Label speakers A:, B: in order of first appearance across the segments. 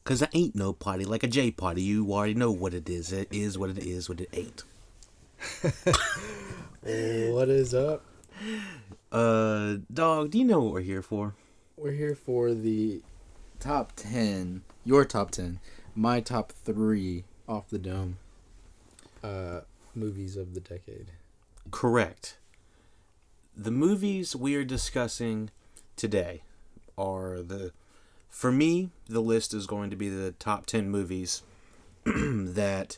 A: Because it ain't no party like a J party. You already know what it is. It is what it is, what it ain't.
B: What is up?
A: Dog, do you know what we're here for?
B: We're here for the top 10, your top 10, my top 3 off the dome movies of the decade.
A: Correct. The movies we are discussing today are for me, the list is going to be the top 10 movies that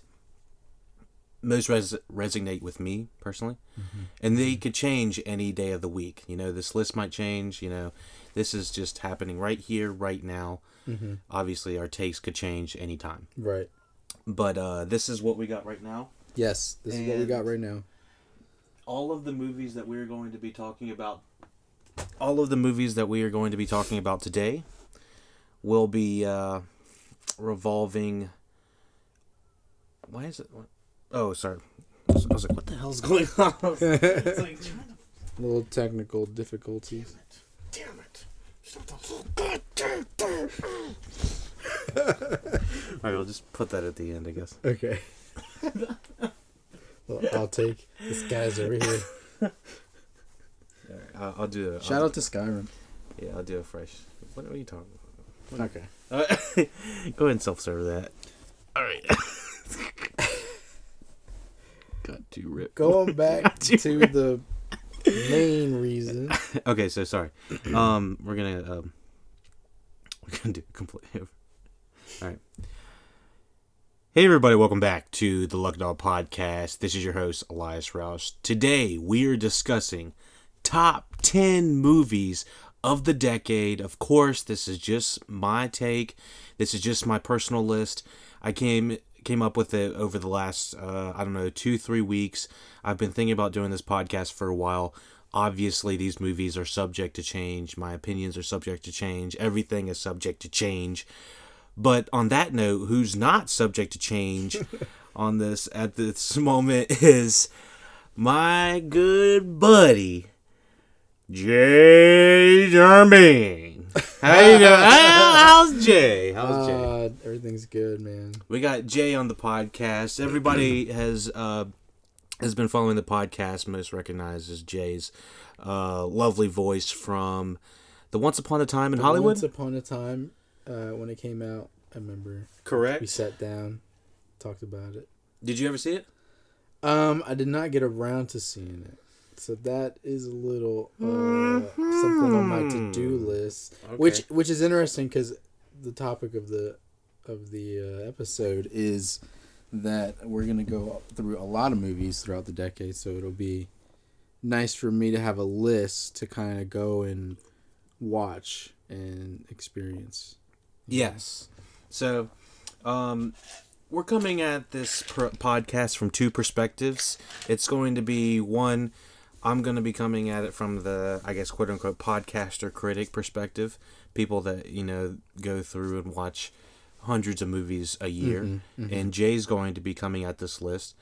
A: most resonate with me personally. Mm-hmm. And they could change any day of the week. You know, this list might change. You know, this is just happening right here, right now. Mm-hmm. Obviously, our tastes could change anytime.
B: Right.
A: But this is what we got right now.
B: Yes, this is what we got right now.
A: All of the movies that we are going to be talking about today will be revolving. Why is it? Oh, sorry. I was like, what the hell's going on? It's like,
B: little technical difficulties.
A: Damn it. Alright, we'll just put that at the end, I guess.
B: Okay. Well, I'll take this guy's over here.
A: Alright, I'll do it.
B: Shout out to Skyrim.
A: Yeah, I'll do a fresh. What are you talking about?
B: Okay.
A: Go ahead and self-serve that. Alright. Got to rip.
B: Going back to the main reason.
A: Okay, so sorry. We're gonna do it completely. All right. Hey everybody, welcome back to the LuckyDog podcast. This is your host Elias Roush. Today we are discussing top 10 movies of the decade. Of course, this is just my take. This is just my personal list. I came up with it over the last 2-3 weeks. I've been thinking about doing this podcast for a while. Obviously, these movies are subject to change. My opinions are subject to change. Everything is subject to change. But on that note, who's not subject to change on this at this moment is my good buddy, Jay Jermaine. How you doing? How's Jay?
B: Everything's good, man.
A: We got Jay on the podcast. Everybody has been following the podcast. Most recognizes Jay's lovely voice from the Once Upon a Time in Hollywood.
B: Once Upon a Time, when it came out, I remember.
A: Correct.
B: We sat down, talked about it.
A: Did you ever see it?
B: I did not get around to seeing it. So that is a little something on my to-do list, okay. which is interesting because the topic of the episode is that we're gonna go through a lot of movies throughout the decade. So it'll be nice for me to have a list to kind of go and watch and experience.
A: Yes. So, we're coming at this podcast from two perspectives. It's going to be one. I'm going to be coming at it from the, I guess, quote-unquote, podcaster critic perspective. People that, go through and watch hundreds of movies a year. Mm-hmm, mm-hmm. And Jay's going to be coming at this list,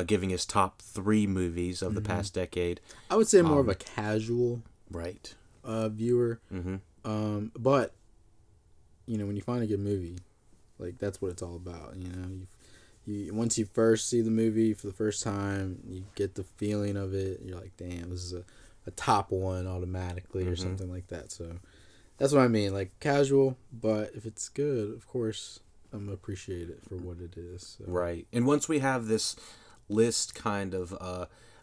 A: giving his top 3 movies of the past decade.
B: I would say more of a casual
A: right
B: viewer.
A: Mm-hmm.
B: But, when you find a good movie, like, that's what it's all about. You once you first see the movie for the first time, you get the feeling of it. You're like, damn, this is a top one automatically or something like that. So that's what I mean, like casual. But if it's good, of course, I'm gonna appreciate it for what it is. So.
A: Right. And once we have this list kind of,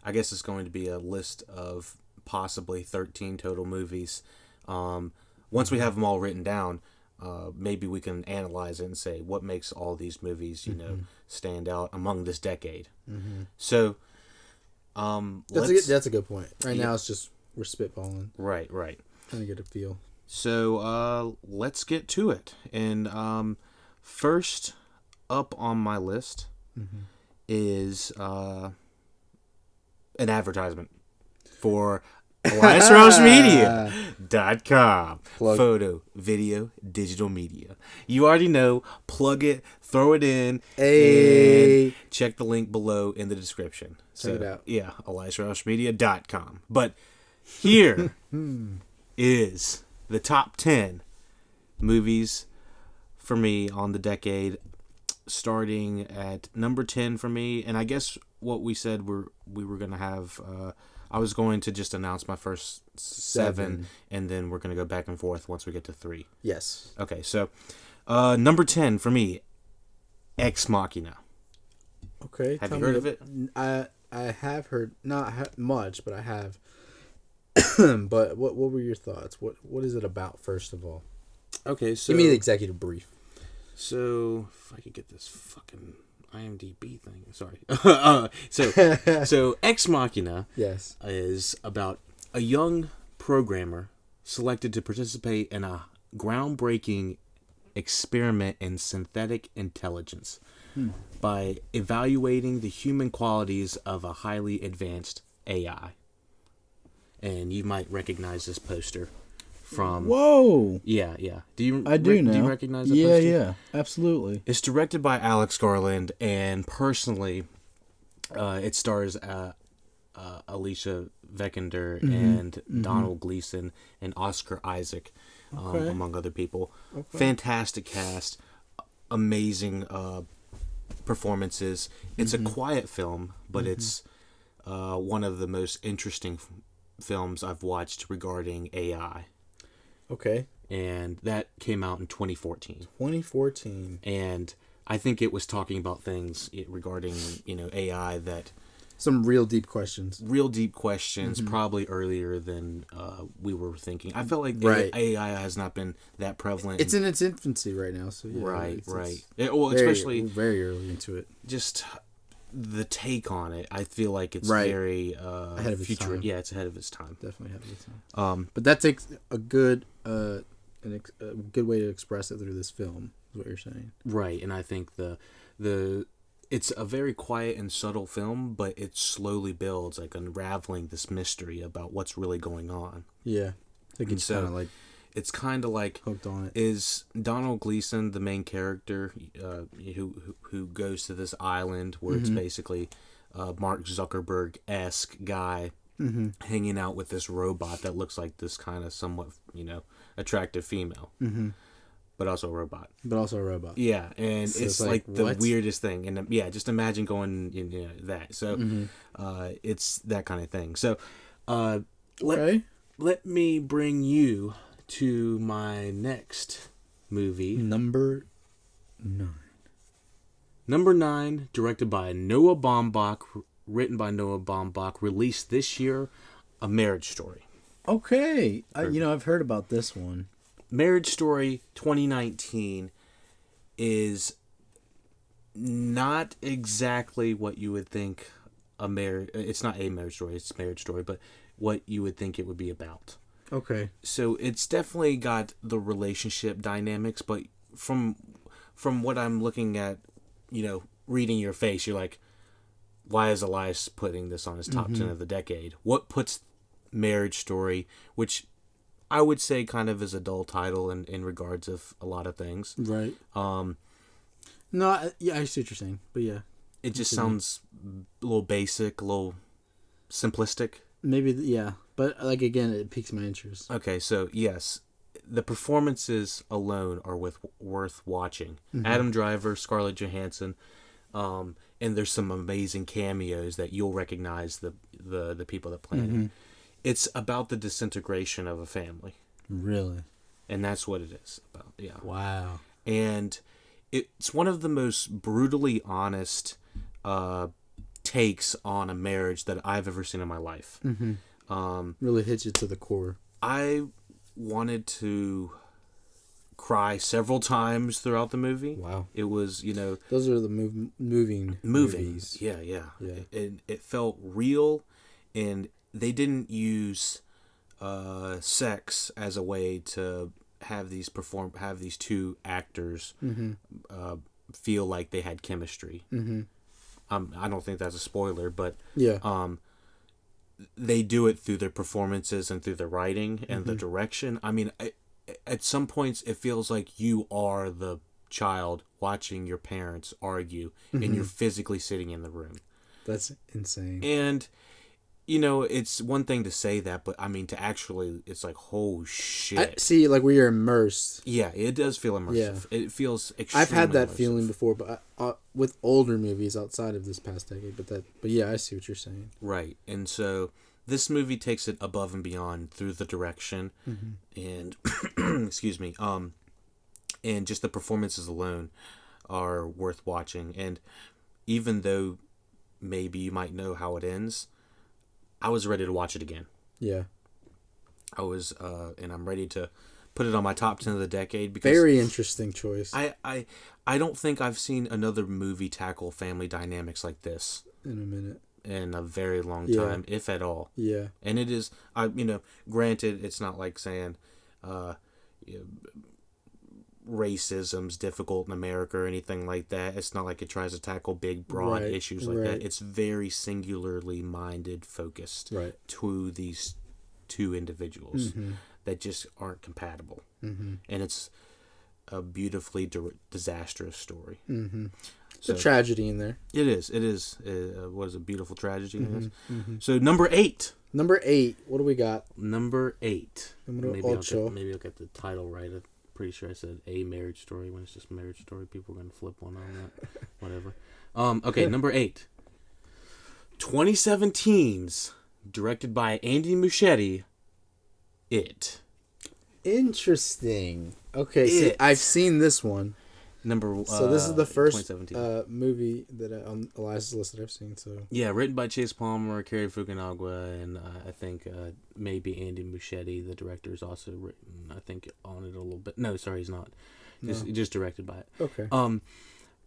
A: I guess it's going to be a list of possibly 13 total movies. Once we have them all written down, maybe we can analyze it and say what makes all these movies, stand out among this decade. Mm-hmm. So,
B: that's a good point. Right now, it's just we're spitballing.
A: Right.
B: Trying to get a feel.
A: So, let's get to it. And first up on my list is an advertisement for EliasRoushMedia.com. Photo, video, digital media. You already know. Plug it, throw it in, and check the link below in the description.
B: Check it out.
A: Yeah, EliasRoushMedia.com. But here is the top 10 movies for me on the decade, starting at number 10 for me. And I guess what we said we were going to have, I was going to just announce my first seven, and then we're going to go back and forth once we get to 3.
B: Yes.
A: Okay, so number 10 for me, Ex Machina.
B: Okay.
A: Have you heard of it?
B: I have heard, not much, but I have. But what were your thoughts? What is it about, first of all?
A: Okay, so...
B: Give me the executive brief.
A: So, if I could get this fucking IMDb thing. Sorry. So Ex Machina
B: yes.
A: is about a young programmer selected to participate in a groundbreaking experiment in synthetic intelligence by evaluating the human qualities of a highly advanced AI. And you might recognize this poster from...
B: Whoa!
A: Yeah. Do you
B: now.
A: Do you recognize that poster?
B: Yeah, absolutely.
A: It's directed by Alex Garland, and personally, it stars Alicia Vikander and Donald Gleason and Oscar Isaac, among other people. Okay. Fantastic cast, amazing performances. It's a quiet film, but it's one of the most interesting films I've watched regarding AI.
B: Okay.
A: And that came out in 2014.
B: 2014.
A: And I think it was talking about things regarding, AI that...
B: Some real deep questions.
A: Probably earlier than we were thinking. I felt like AI has not been that prevalent.
B: It's in its infancy right now. So yeah,
A: right.
B: Especially very early into it.
A: Just the take on it, I feel like it's very
B: ahead of its time.
A: Yeah, it's ahead of its time.
B: Definitely ahead of its time. But that takes a good way to express it through this film, is what you're saying.
A: Right, and I think it's a very quiet and subtle film, but it slowly builds, like unraveling this mystery about what's really going on.
B: Yeah, I think it's kind of like...
A: It's kind of like...
B: Hooked on it.
A: Is Donald Gleason the main character who goes to this island where it's basically Mark Zuckerberg-esque guy hanging out with this robot that looks like this kind of somewhat, attractive female. But also a robot. Yeah, and so it's like the weirdest thing. And just imagine going that. So it's that kind of thing. So let me bring you to my next movie. Number 9, directed by Noah Baumbach, written by Noah Baumbach, released this year, A Marriage Story.
B: Okay. I've heard about this one.
A: Marriage Story 2019 is not exactly what you would think it's not a marriage story, it's a marriage story, but what you would think it would be about.
B: Okay.
A: So it's definitely got the relationship dynamics, but from what I'm looking at, reading your face, you're like, why is Elias putting this on his top 10 of the decade? What puts Marriage Story, which I would say kind of is a dull title in regards of a lot of things. Right.
B: No, I see what you're saying, but yeah.
A: It just sounds a little basic, a little simplistic.
B: Maybe, yeah. But, again, it piques my interest.
A: Okay, so, yes. The performances alone are worth watching. Adam Driver, Scarlett Johansson, and there's some amazing cameos that you'll recognize the people that play it. It's about the disintegration of a family.
B: Really?
A: And that's what it is about, yeah.
B: Wow.
A: And it's one of the most brutally honest takes on a marriage that I've ever seen in my life.
B: Really hits you to the core.
A: I wanted to cry several times throughout the movie. Wow. It was,
B: Those are the moving movies.
A: Yeah. It felt real, and they didn't use sex as a way to have these two actors feel like they had chemistry. I don't think that's a spoiler, but they do it through their performances and through the writing and the direction. I mean, at some points it feels like you are the child watching your parents argue, and you're physically sitting in the room.
B: That's insane.
A: And it's one thing to say that, but I mean to actually, it's like, oh shit.
B: See, like where you're immersed.
A: Yeah, it does feel immersive. Yeah. It feels extremely
B: I've had that
A: immersive.
B: feeling before, but with older movies outside of this past decade. But yeah, I see what you're saying.
A: Right, and so this movie takes it above and beyond through the direction, and excuse me, and just the performances alone are worth watching. And even though maybe you might know how it ends, I was ready to watch it again.
B: Yeah.
A: I was, and I'm ready to put it on my top 10 of the decade. Because
B: very interesting choice.
A: I don't think I've seen another movie tackle family dynamics like this
B: in a minute.
A: In a very long time, if at all.
B: Yeah.
A: And it is, granted, it's not like saying racism's difficult in America or anything like that. It's not like it tries to tackle big, broad issues like that. It's very singularly minded, focused to these two individuals that just aren't compatible. And it's a beautifully disastrous story.
B: So, a tragedy in there.
A: It is. It was a beautiful tragedy. So number 8.
B: Number 8. What do we got?
A: Number 8.
B: Maybe
A: I'll get the title right. I'm pretty sure I said A Marriage Story when it's just Marriage Story. People are going to flip one on that. Whatever. Okay, number 8. 2017's, directed by Andy Muschietti, It.
B: Interesting. Okay, see, I've seen this one. So this is the first movie that on Elias' list that I've seen. So
A: yeah, written by Chase Palmer, Cary Fukunaga, and I think maybe Andy Muschietti, the director, is also written, I think, on it a little bit. No, sorry, he's not. Just directed by it.
B: Okay.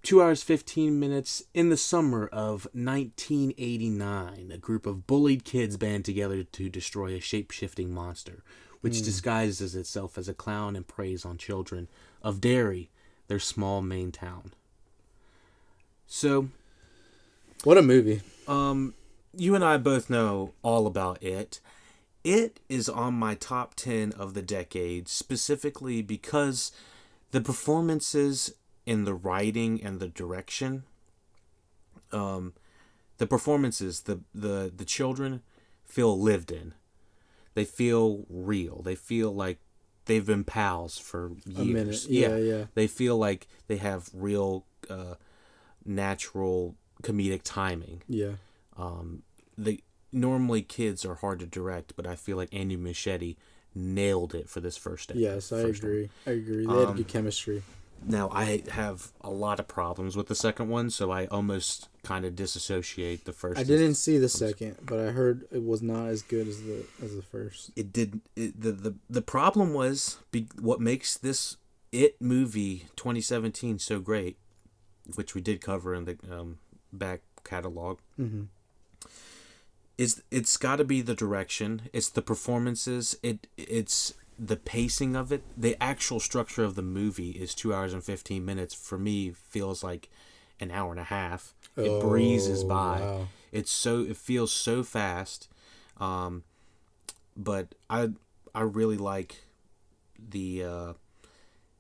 A: 2 hours 15 minutes. In the summer of 1989, a group of bullied kids band together to destroy a shape-shifting monster, which disguises itself as a clown and preys on children of Derry, their small Maine town. So,
B: what a movie.
A: You and I both know all about it. It is on my top 10 of the decade, specifically because the performances in the writing and the direction, the performances, the children feel lived in. They feel real. They feel like they've been pals for years.
B: A minute. Yeah.
A: They feel like they have real, natural comedic timing.
B: Yeah.
A: Normally kids are hard to direct, but I feel like Andy Muschietti nailed it for this first step.
B: Yes, I agree. They had good chemistry.
A: Now, I have a lot of problems with the second one, so I almost kind of disassociate the first.
B: I didn't see the second, but I heard it was not as good as the first.
A: It did. The problem was what makes this It movie 2017 so great, which we did cover in the back catalog. It's got to be the direction. It's the performances. It's the pacing of it. The actual structure of the movie is 2 hours and 15 minutes. For me, feels like an hour and a half. It breezes by. Wow. It feels so fast. But I really like the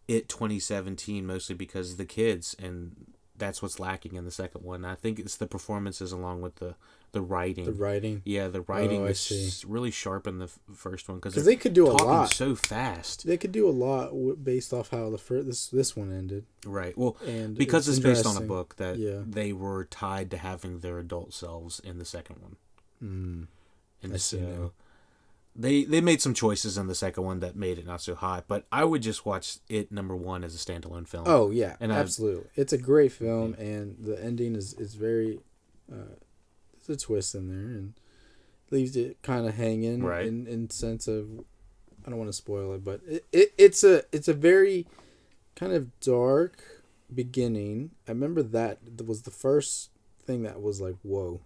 A: It 2017 mostly because of the kids, and that's what's lacking in the second one. I think it's the performances along with the writing.
B: The writing?
A: Yeah, the writing is really sharp in the first one.
B: Because they could do a lot.
A: So fast.
B: They could do a lot based off how this one ended.
A: Right. Well, and because it's based on a book that they were tied to having their adult selves in the second one. And so they made some choices in the second one that made it not so hot. But I would just watch It number 1 as a standalone film.
B: Oh, yeah. And absolutely. It's a great film, and the ending is very... there's a twist in there, and leaves it kind of hanging in sense of... I don't want to spoil it, but it's a very kind of dark beginning. I remember that was the first thing that was like, whoa.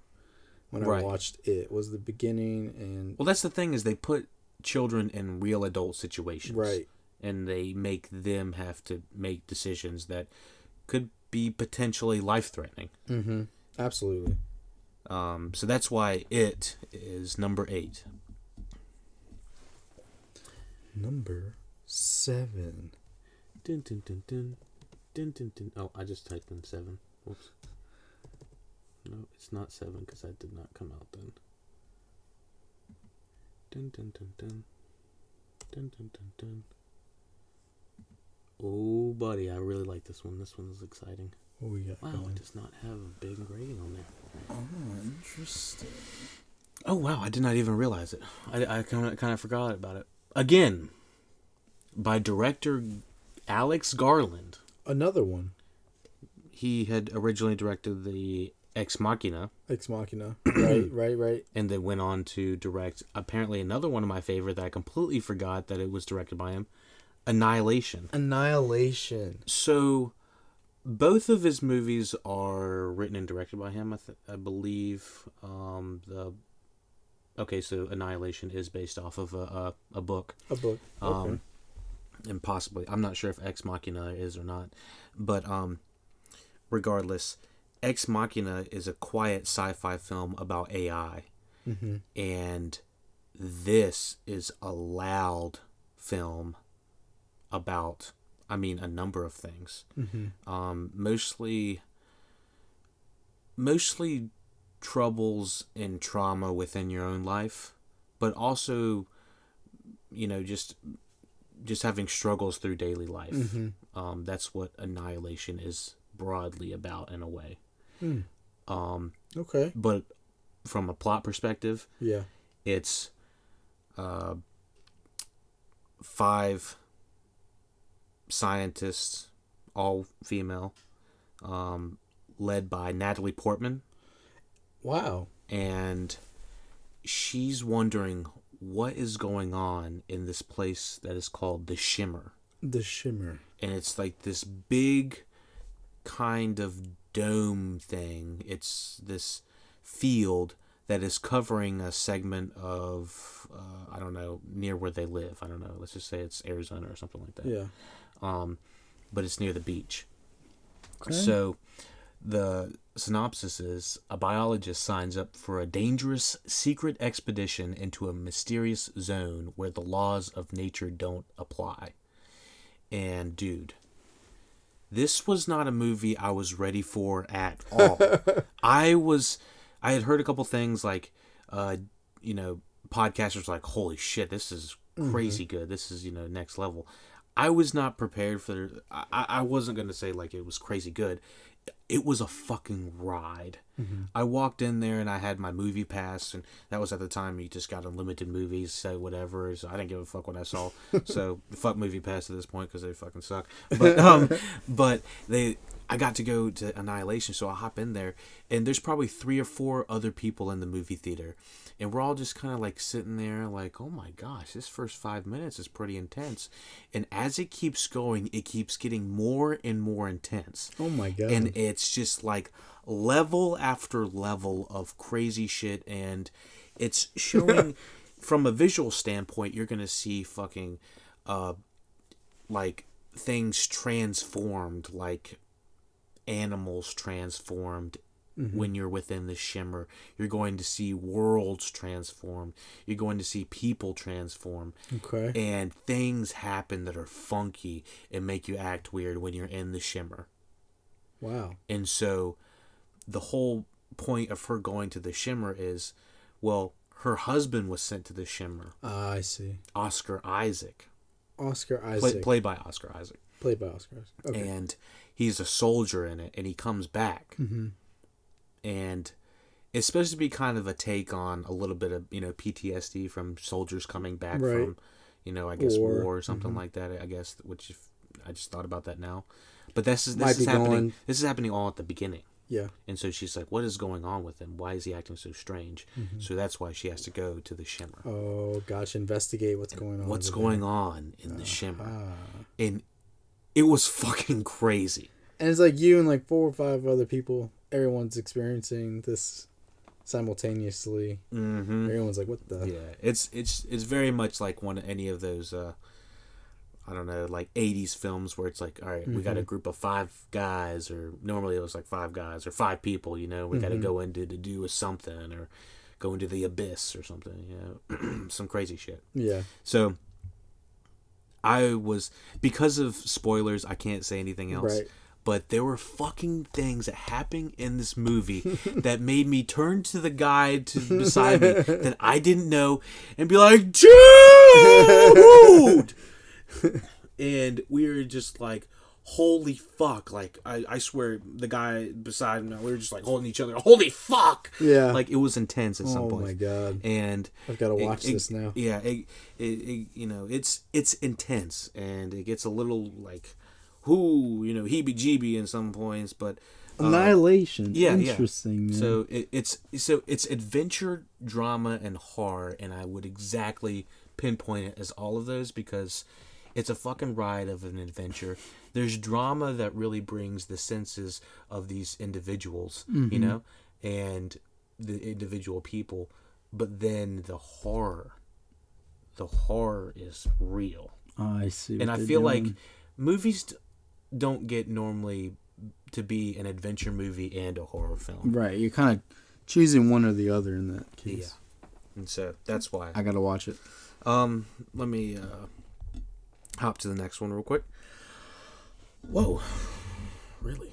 B: When I watched it, was the beginning. And
A: well, that's the thing, is they put children in real adult situations,
B: right? And
A: they make them have to make decisions that could be potentially life-threatening.
B: Absolutely.
A: So that's why It is number 8.
B: Number 7.
A: Dun, dun, dun, dun. Dun, dun, dun. Oh, I just typed in 7. Whoops. No, it's not 7 because that did not come out then. Dun, dun, dun, dun. Dun, dun, dun, dun. Oh, buddy, I really like this one. This one is exciting.
B: What we got?
A: Wow, it does not have a big rating on there.
B: Oh, interesting.
A: Oh, wow, I did not even realize it. I kind of forgot about it. Again, by director Alex Garland.
B: Another one.
A: He had originally directed the Ex Machina. Right. And then went on to direct, apparently, another one of my favorite that I completely forgot that it was directed by him, Annihilation. So, both of his movies are written and directed by him, I believe. So Annihilation is based off of a book.
B: Okay.
A: And possibly, I'm not sure if Ex Machina is or not, but regardless, Ex Machina is a quiet sci-fi film about AI, and this is a loud film about, a number of things. Mostly troubles and trauma within your own life, but also, just having struggles through daily life. That's what Annihilation is broadly about in a way.
B: Okay.
A: But from a plot perspective, it's 5 scientists, all female, led by Natalie Portman.
B: Wow.
A: And she's wondering what is going on in this place that is called the Shimmer.
B: The Shimmer.
A: And it's like this big kind of dome thing. It's this field that is covering a segment of, near where they live. I don't know. Let's just say it's Arizona or something like that.
B: Yeah.
A: But it's near the beach.
B: Okay.
A: So the synopsis is, a biologist signs up for a dangerous secret expedition into a mysterious zone where the laws of nature don't apply. And dude, this was not a movie I was ready for at all. I had heard a couple things like, podcasters like, holy shit, this is crazy good. This is, next level. I was not prepared for, I wasn't going to say like it was crazy good. It was a fucking ride. I walked in there and I had my movie pass, and that was at the time you just got unlimited movies, say whatever. So I didn't give a fuck what I saw. So fuck movie pass at this point because they fucking suck. But I got to go to Annihilation, so I hop in there, and there's probably 3 or 4 other people in the movie theater, and we're all just kind of like sitting there like, oh my gosh, this first 5 minutes is pretty intense, and as it keeps going, it keeps getting more and more intense.
B: Oh my god.
A: And it's just like level after level of crazy shit, and it's showing from a visual standpoint, you're gonna see fucking like things transformed, like animals transformed. When you're within the Shimmer, you're going to see worlds transform. You're going to see people transform.
B: Okay.
A: And things happen that are funky and make you act weird when you're in the Shimmer.
B: Wow.
A: And so the whole point of her going to the Shimmer is, well, her husband was sent to the Shimmer.
B: I see.
A: Oscar Isaac.
B: Played
A: by Oscar Isaac.
B: Okay.
A: And he's a soldier in it, and he comes back. And it's supposed to be kind of a take on a little bit of, PTSD from soldiers coming back from, I guess war or something like that, I guess, which I just thought about that now. But this is happening. This is happening all at the beginning.
B: Yeah.
A: And so she's like, what is going on with him? Why is he acting so strange? So that's why she has to go to the Shimmer.
B: Oh, gosh. Investigate what's going on.
A: What's going on in the Shimmer. And it was fucking crazy.
B: And it's like you and like 4 or 5 other people. Everyone's experiencing this simultaneously. Everyone's like, what the?
A: Yeah. It's very much like any of those, I don't know, like 80s films where it's like, all right, we got a group of 5 guys, or normally it was like 5 guys or 5 people, we got to go into to do something, or go into the abyss or something, some crazy shit.
B: Yeah.
A: So because of spoilers, I can't say anything else.
B: Right.
A: but there were fucking things that happened in this movie that made me turn to the guy beside me that I didn't know and be like, dude! And we were just like, holy fuck. Like, I swear, the guy beside me, we were just like holding each other. Holy fuck!
B: Yeah.
A: Like, it was intense at some point.
B: Oh my God.
A: And
B: I've got to watch this now.
A: Yeah. It's intense. And it gets a little like, heebie-jeebie in some points, but...
B: Annihilation.
A: Yeah.
B: Interesting.
A: Yeah.
B: Man.
A: So it's adventure, drama, and horror, and I would exactly pinpoint it as all of those because it's a fucking ride of an adventure. There's drama that really brings the senses of these individuals, and the individual people, but then the horror is real.
B: Oh, I see.
A: And I feel like movies don't get normally to be an adventure movie and a horror film.
B: Right, you're kind of choosing one or the other in that case.
A: Yeah, and so that's why
B: I gotta watch it.
A: Let me hop to the next one real quick. Whoa, really?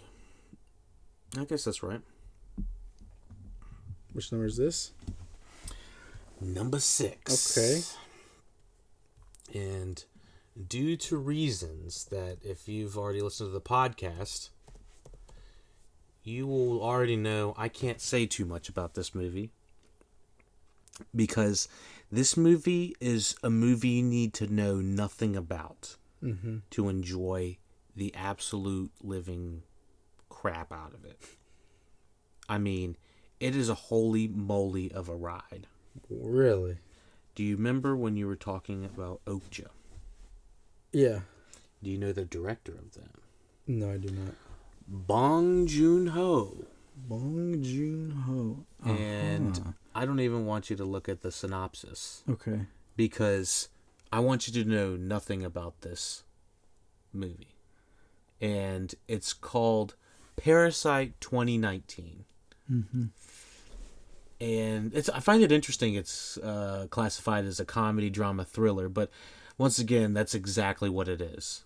A: I guess that's right.
B: Which number is this?
A: Number 6.
B: Okay.
A: And due to reasons that if you've already listened to the podcast, you will already know I can't say too much about this movie. Because this movie is a movie you need to know nothing about to enjoy the absolute living crap out of it. I mean, it is a holy moly of a ride.
B: Really?
A: Do you remember when you were talking about Okja?
B: Yeah.
A: Do you know the director of that?
B: No, I do not.
A: Bong Joon-ho.
B: Bong Joon-ho.
A: And I don't even want you to look at the synopsis.
B: Okay.
A: Because I want you to know nothing about this movie. And it's called Parasite 2019. And I find it interesting it's classified as a comedy, drama, thriller. But once again, that's exactly what it is.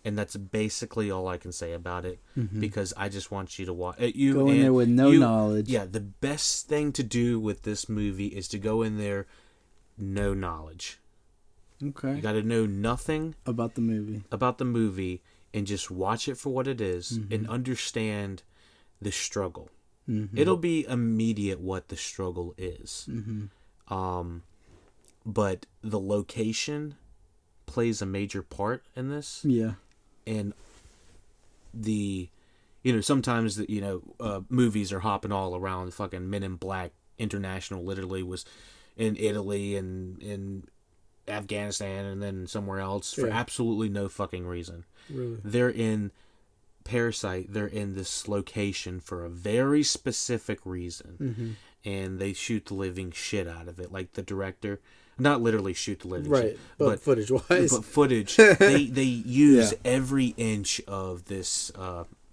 A: And that's basically all I can say about it. Because I just want you to watch it.
B: Go in there with no knowledge.
A: Yeah, the best thing to do with this movie is to go in there, no knowledge.
B: Okay.
A: You got to know nothing
B: about the movie. And just watch it for what it is and understand the struggle. It'll be immediate what the struggle is. But the location plays a major part in this. Yeah.
A: And sometimes movies are hopping all around. Fucking Men in Black International literally was in Italy and in Afghanistan and then somewhere else for absolutely no fucking reason.
B: Really?
A: They're in Parasite. They're in this location for a very specific reason. And they shoot the living shit out of it. Like the director, not literally shoot the living shit.
B: But footage-wise.
A: But footage. they use every inch of this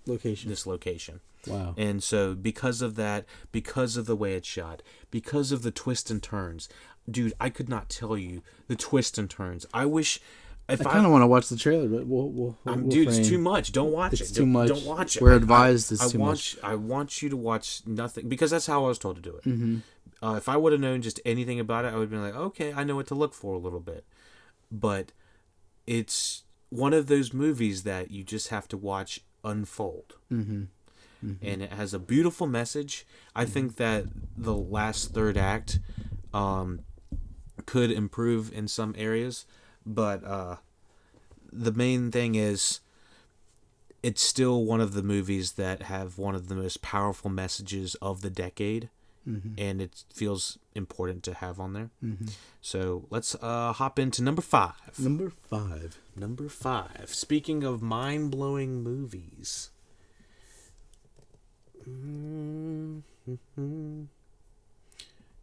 A: location.
B: Wow.
A: And so because of that, because of the way it's shot, because of the twists and turns, dude, I could not tell you the twists and turns. I wish... I
B: kind of want to watch the trailer, but we'll
A: dude, it's too much. Don't watch it.
B: It's too much.
A: Don't watch it.
B: We're advised it's too much.
A: I want you to watch nothing, because that's how I was told to do it. If I would have known just anything about it, I would have been like, okay, I know what to look for a little bit. But it's one of those movies that you just have to watch unfold. And it has a beautiful message. I think that the last third act could improve in some areas. But the main thing is it's still one of the movies that have one of the most powerful messages of the decade. And it feels important to have on there. So let's hop into number 5.
B: Number 5.
A: Number 5. Speaking of mind-blowing movies.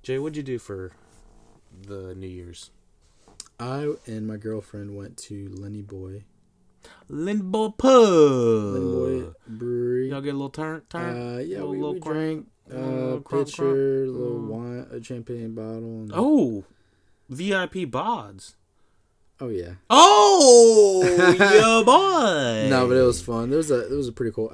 A: Jay, what'd you do for the New Year's?
B: I and my girlfriend went to Lenny Boy
A: Pub.
B: Lenny Boy Brewery.
A: Y'all get a little turn?
B: Yeah,
A: a
B: we drank pitcher, a little wine, a champagne bottle. And
A: VIP bods.
B: Oh yeah.
A: Oh, yeah, boy.
B: No, but it was fun. There was a pretty cool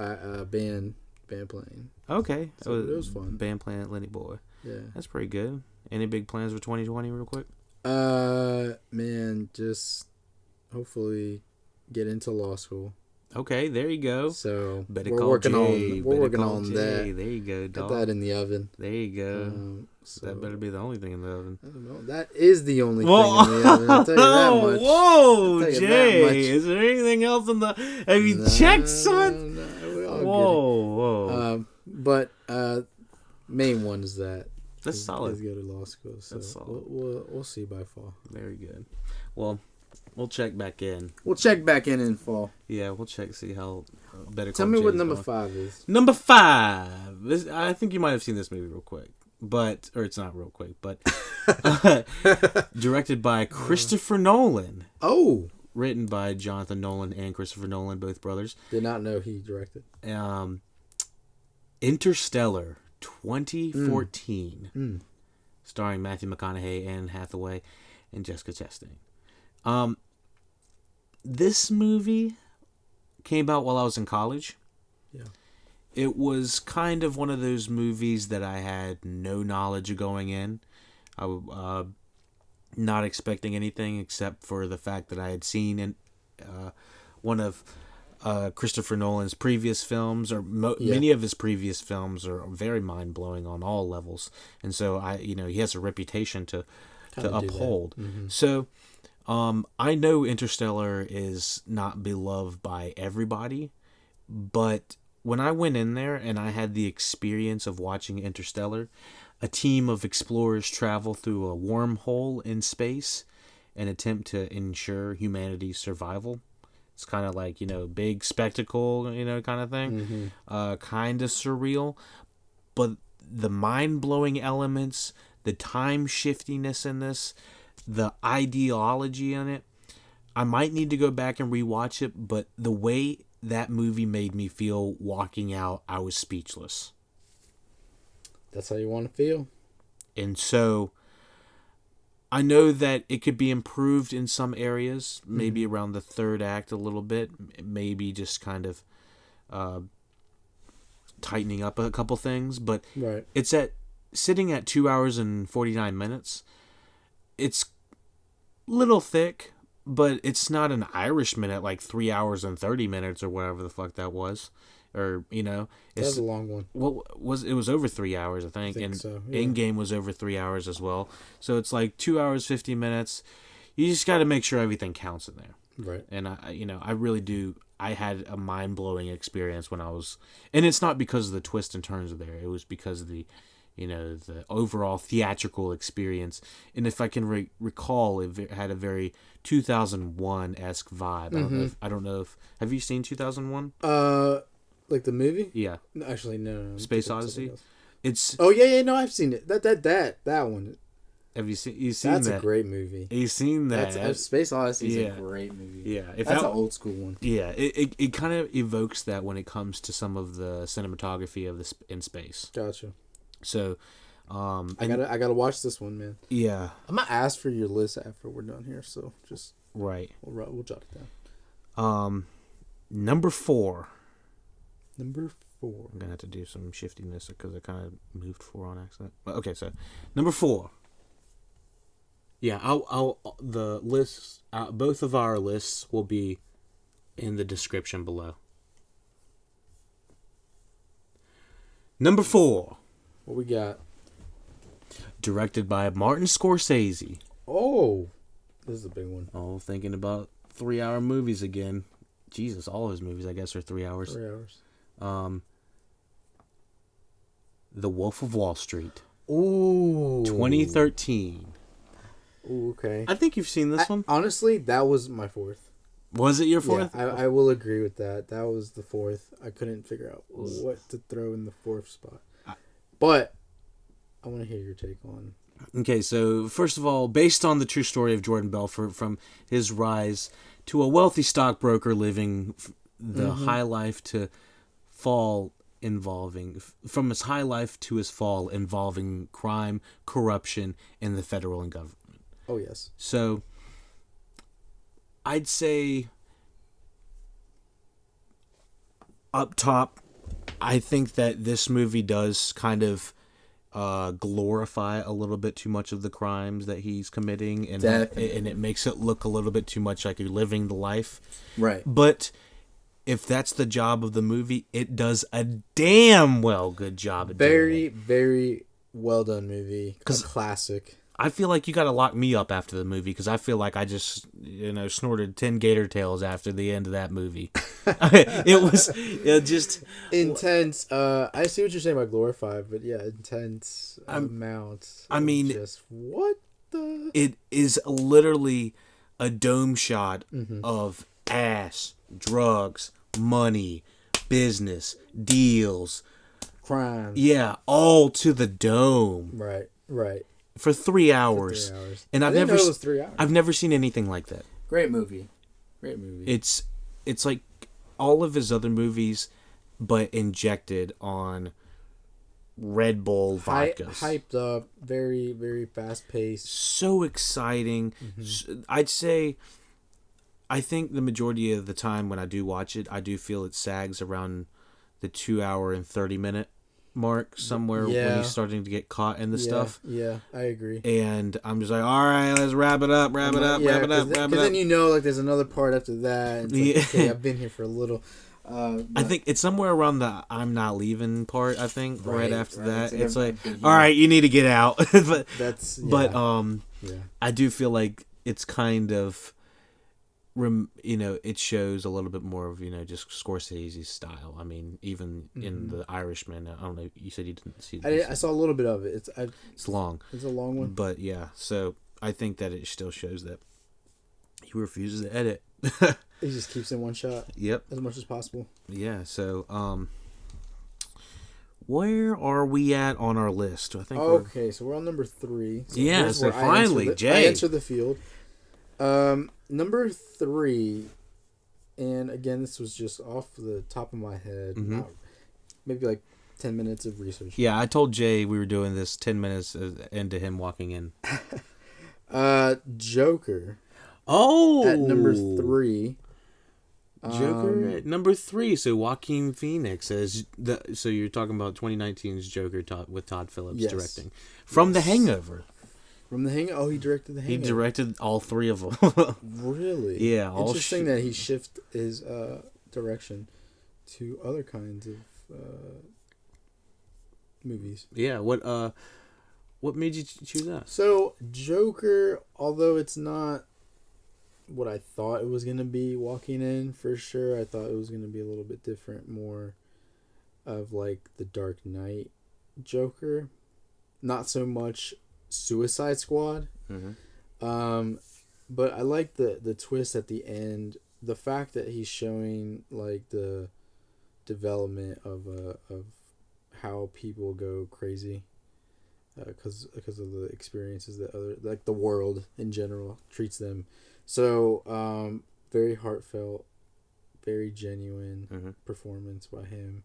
B: band playing.
A: Okay,
B: So it was fun.
A: Band playing at Lenny Boy.
B: Yeah,
A: that's pretty good. Any big plans for 2020, real quick?
B: Man, just hopefully get into law school.
A: Okay, there you go.
B: So
A: we're working on
B: that.
A: There you go, dog.
B: Got that in the oven.
A: There you go. So that better be the only thing in the oven.
B: I don't know. That is the only thing in the oven. I'll tell you that much.
A: Whoa, Jay! Is there anything else in the? Have you checked, son?
B: No,
A: whoa.
B: But main one is that.
A: That's solid.
B: Is go to law school. So
A: that's solid.
B: We'll see by fall.
A: Very good. Well, we'll check back in.
B: We'll check back in fall.
A: Yeah, we'll check, see how better.
B: Tell me what number 5 is.
A: Number 5. I think you might have seen this movie real quick, or it's not real quick, but directed by Christopher Nolan.
B: Oh.
A: Written by Jonathan Nolan and Christopher Nolan, both brothers.
B: Did not know he directed.
A: Interstellar, 2014, starring Matthew McConaughey, Anne Hathaway, and Jessica Chastain. This movie came out while I was in college.
B: Yeah.
A: It was kind of one of those movies that I had no knowledge of going in. I was not expecting anything except for the fact that I had seen one of Christopher Nolan's previous films, or many of his previous films are very mind-blowing on all levels. And so he has a reputation to uphold. Mm-hmm. So I know Interstellar is not beloved by everybody, but when I went in there and I had the experience of watching Interstellar, a team of explorers travel through a wormhole in space and attempt to ensure humanity's survival. It's kind of like, big spectacle, kind of thing. Mm-hmm. Kind of surreal. But the mind-blowing elements, the time shiftiness in this, the ideology in it, I might need to go back and rewatch it, but the way that movie made me feel walking out, I was speechless.
B: That's how you want to feel.
A: And so I know that it could be improved in some areas, maybe around the third act a little bit, maybe just kind of tightening up a couple things, but it's sitting at 2 hours and 49 minutes. It's a little thick, but it's not an Irishman at like 3 hours and 30 minutes or whatever the fuck that was. Or,
B: that's a long one.
A: Well, it was over 3 hours, I think. And
B: so, yeah.
A: Endgame was over 3 hours as well. So it's like 2 hours, 50 minutes. You just got to make sure everything counts in there.
B: Right.
A: And I really do. I had a mind-blowing experience when I was, and it's not because of the twists and turns there. It was because of the overall theatrical experience. And if I can recall, it had a very 2001-esque vibe.
B: Mm-hmm.
A: I don't know if have you seen 2001?
B: Like the movie?
A: Yeah.
B: No, actually, no.
A: Space Odyssey.
B: It's. Oh yeah. No, I've seen it. That one.
A: Have you seen? That's
B: that? That's a great movie.
A: You've seen that?
B: Space Odyssey is a great movie.
A: Yeah,
B: that's an old school one.
A: Yeah, it kind of evokes that when it comes to some of the cinematography of this in space.
B: Gotcha.
A: So,
B: I gotta watch this one, man.
A: Yeah.
B: I'm gonna ask for your list after we're done here. So just
A: right.
B: We'll jot it down.
A: Number 4.
B: Number 4.
A: I'm gonna have to do some shiftiness because I kind of moved 4 on accident. But okay, so number 4. Yeah, I'll the lists. Both of our lists will be in the description below. Number 4.
B: What we got?
A: Directed by Martin Scorsese.
B: Oh, this is a big one.
A: Oh, thinking about 3-hour movies again. Jesus, all his movies, I guess, are 3 hours.
B: 3 hours.
A: The Wolf of Wall Street.
B: Ooh.
A: 2013.
B: Ooh, okay.
A: I think you've seen this one.
B: Honestly, that was my 4th.
A: Was it your 4th?
B: Yeah, I will agree with that. That was the 4th. I couldn't figure out what to throw in the 4th spot. But I want to hear your take on.
A: Okay, so first of all, based on the true story of Jordan Belfort, from his rise to a wealthy stockbroker living the high life to fall from his high life to his fall involving crime, corruption, and the federal and government.
B: Oh, yes.
A: So I'd say up top, I think that this movie does kind of glorify a little bit too much of the crimes that he's committing, and it makes it look a little bit too much like you're living the life.
B: Right.
A: But if that's the job of the movie, it does a damn well good job at doing it.
B: Very well done movie. A classic.
A: I feel like you got to lock me up after the movie because I feel like I just, snorted 10 gator tails after the end of that movie. It was just
B: intense. I see what you're saying about glorified, but yeah, intense amounts.
A: I mean,
B: just what the?
A: It is literally a dome shot of ass, drugs, money, business, deals,
B: crime.
A: Yeah, all to the dome.
B: Right.
A: For 3 hours. And
B: I didn't know it was 3 hours.
A: I've never seen anything like that.
B: Great movie.
A: It's like all of his other movies, but injected on Red Bull vodkas.
B: Hyped up, very, very fast paced.
A: So exciting. I'd say, I think the majority of the time when I do watch it, I do feel it sags around the 2 hour and 30-minute mark somewhere when he's starting to get caught in the stuff.
B: Yeah, I agree.
A: And I'm just like, all right, let's wrap it up. Because
B: then like there's another part after that. It's like, okay, I've been here for a little.
A: I think it's somewhere around the "I'm not leaving" part. I think right after that, it's like, all right, you need to get out. I do feel like it's kind of, it shows a little bit more of just Scorsese's style. I mean, even in The Irishman, I don't know. You said you didn't see this.
B: I saw a little bit of it.
A: It's long.
B: It's a long one.
A: But yeah, so I think that it still shows that he refuses to edit.
B: He just keeps in one shot.
A: Yep.
B: As much as possible.
A: Yeah. So, where are we at on our list? I think.
B: Okay, so we're on number 3.
A: So so finally, Jay.
B: I entered the field. Number 3, and again, this was just off the top of my head. Maybe like 10 minutes of research.
A: Yeah, I told Jay we were doing this 10 minutes into him walking in.
B: Joker.
A: Oh,
B: at number 3.
A: Joker at number 3. So Joaquin Phoenix so you're talking about 2019's Joker with Todd Phillips directing from The Hangover.
B: From The Hangover? Oh, he directed The Hangover.
A: He directed all 3 of them.
B: Really?
A: Yeah.
B: Interesting that he shifted his direction to other kinds of movies.
A: Yeah. What made you choose that?
B: So Joker, although it's not what I thought it was going to be walking in, for sure, I thought it was going to be a little bit different, more of like the Dark Knight Joker. Not so much Suicide Squad. But I like the twist at the end, the fact that he's showing like the development of how people go crazy because of the experiences that the world in general treats them. So very heartfelt, very genuine performance by him.